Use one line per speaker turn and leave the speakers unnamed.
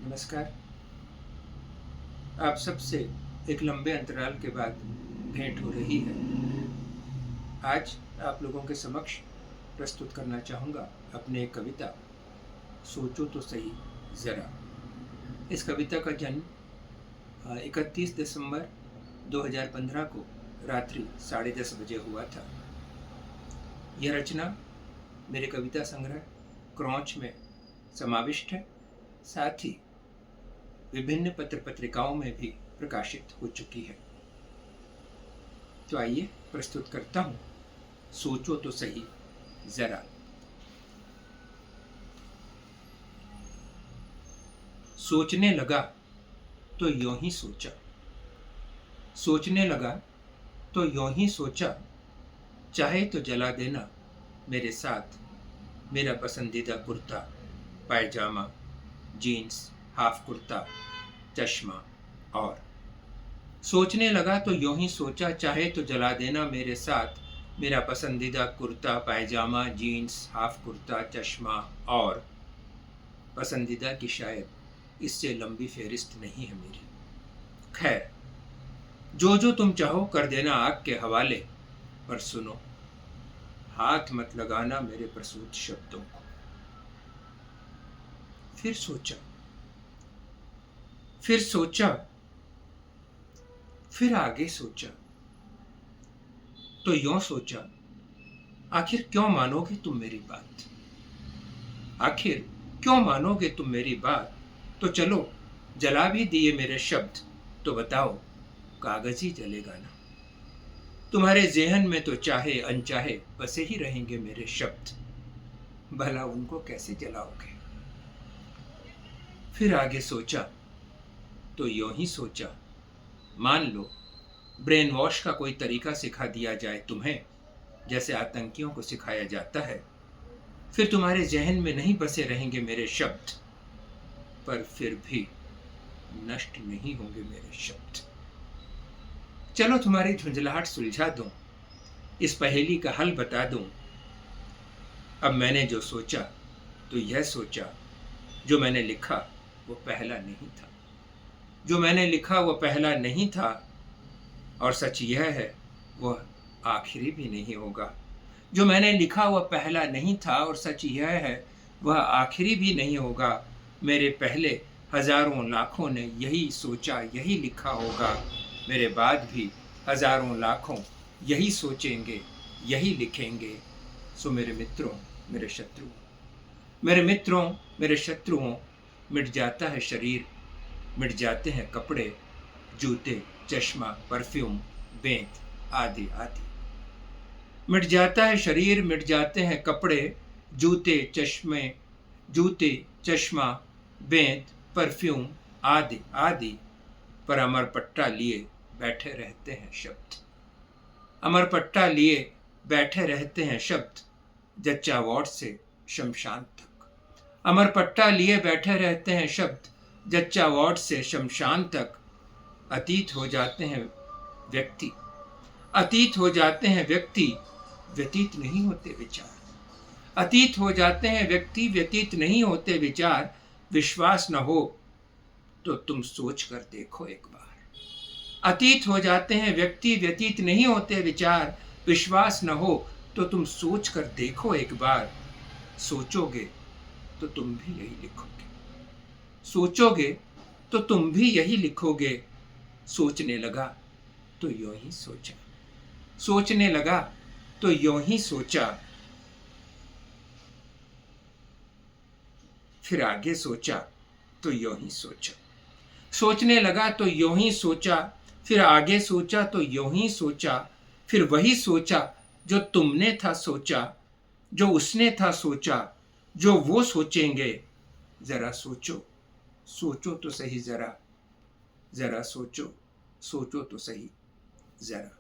नमस्कार। आप सबसे एक लंबे अंतराल के बाद भेंट हो रही है। आज आप लोगों के समक्ष प्रस्तुत करना चाहूँगा अपनी एक कविता, सोचो तो सही ज़रा। इस कविता का जन्म 31 दिसंबर 2015 को रात्रि 10:30 बजे हुआ था। यह रचना मेरे कविता संग्रह क्रौंच में समाविष्ट है, साथ ही विभिन्न पत्र पत्रिकाओं में भी प्रकाशित हो चुकी है। तो आइए प्रस्तुत करता हूं, सोचो तो सही जरा। सोचने लगा तो यूं ही सोचा, सोचने लगा तो यूं ही सोचा, चाहे तो जला देना मेरे साथ मेरा पसंदीदा कुर्ता पायजामा, जीन्स, हाफ कुर्ता, चश्मा। और सोचने लगा तो यूं ही सोचा, चाहे तो जला देना मेरे साथ मेरा पसंदीदा कुर्ता पायजामा, जीन्स, हाफ कुर्ता, चश्मा। और पसंदीदा की शायद इससे लंबी फेरिस्त नहीं है मेरी। खैर, जो जो तुम चाहो कर देना आग के हवाले, पर सुनो, हाथ मत लगाना मेरे प्रसूत शब्दों को। फिर सोचा, फिर सोचा, फिर आगे सोचा, तो यूं सोचा, आखिर क्यों मानोगे तुम मेरी बात? आखिर क्यों मानोगे तुम मेरी बात? तो चलो, जला भी दिए मेरे शब्द, तो बताओ कागज ही जलेगा ना? तुम्हारे ज़हन में तो चाहे अनचाहे बसे ही रहेंगे मेरे शब्द, भला उनको कैसे जलाओगे? फिर आगे सोचा तो यूं ही सोचा, मान लो ब्रेन वॉश का कोई तरीका सिखा दिया जाए तुम्हें, जैसे आतंकियों को सिखाया जाता है, फिर तुम्हारे जहन में नहीं बसे रहेंगे मेरे शब्द, पर फिर भी नष्ट नहीं होंगे मेरे शब्द। चलो तुम्हारी झुंझलाहट सुलझा दूं, इस पहेली का हल बता दूं। अब मैंने जो सोचा तो यह सोचा, जो मैंने लिखा वो पहला नहीं था, जो मैंने लिखा वो पहला नहीं था, और सच यह है वह आखिरी भी नहीं होगा। जो मैंने लिखा वह पहला नहीं था, और सच यह है वह आखिरी भी नहीं होगा। मेरे पहले हजारों लाखों ने यही सोचा, यही लिखा होगा, मेरे बाद भी हजारों लाखों यही सोचेंगे, यही लिखेंगे। सो मेरे मित्रों, मेरे शत्रुओं, मेरे मित्रों, मेरे शत्रुओं, मिट जाता है शरीर, मिट जाते हैं कपड़े, जूते, चश्मा, परफ्यूम, बेंत आदि आदि। मिट जाता है शरीर, मिट जाते हैं कपड़े, जूते, चश्मे, जूते, चश्मा, बेंत, परफ्यूम आदि आदि। पर अमर पट्टा लिए बैठे रहते हैं शब्द, अमर पट्टा लिए बैठे रहते हैं शब्द, जच्चा वार्ड से शमशान तक। अमर पट्टा लिए बैठे रहते हैं शब्द, जच्चा वार्ड से शमशान तक। अतीत हो जाते हैं व्यक्ति, अतीत हो जाते हैं व्यक्ति, व्यतीत नहीं होते विचार। अतीत हो जाते हैं व्यक्ति, व्यतीत नहीं होते विचार। विश्वास न हो तो तुम सोच कर देखो एक बार। अतीत हो जाते हैं व्यक्ति, व्यतीत नहीं होते विचार। विश्वास न हो तो तुम सोच कर देखो एक बार। सोचोगे तो तुम भी यही लिखोगे, सोचोगे तो तुम भी यही लिखोगे। सोचने लगा तो यूं ही सोचा, सोचने लगा तो यूं ही सोचा, फिर आगे सोचा तो यूं ही सोचा। सोचने लगा तो यूं ही सोचा, फिर आगे सोचा तो यूं ही सोचा। फिर वही सोचा जो तुमने था सोचा, जो उसने था सोचा, जो वो सोचेंगे। जरा सोचो, सोचो तो सही जरा, जरा सोचो, सोचो तो सही जरा।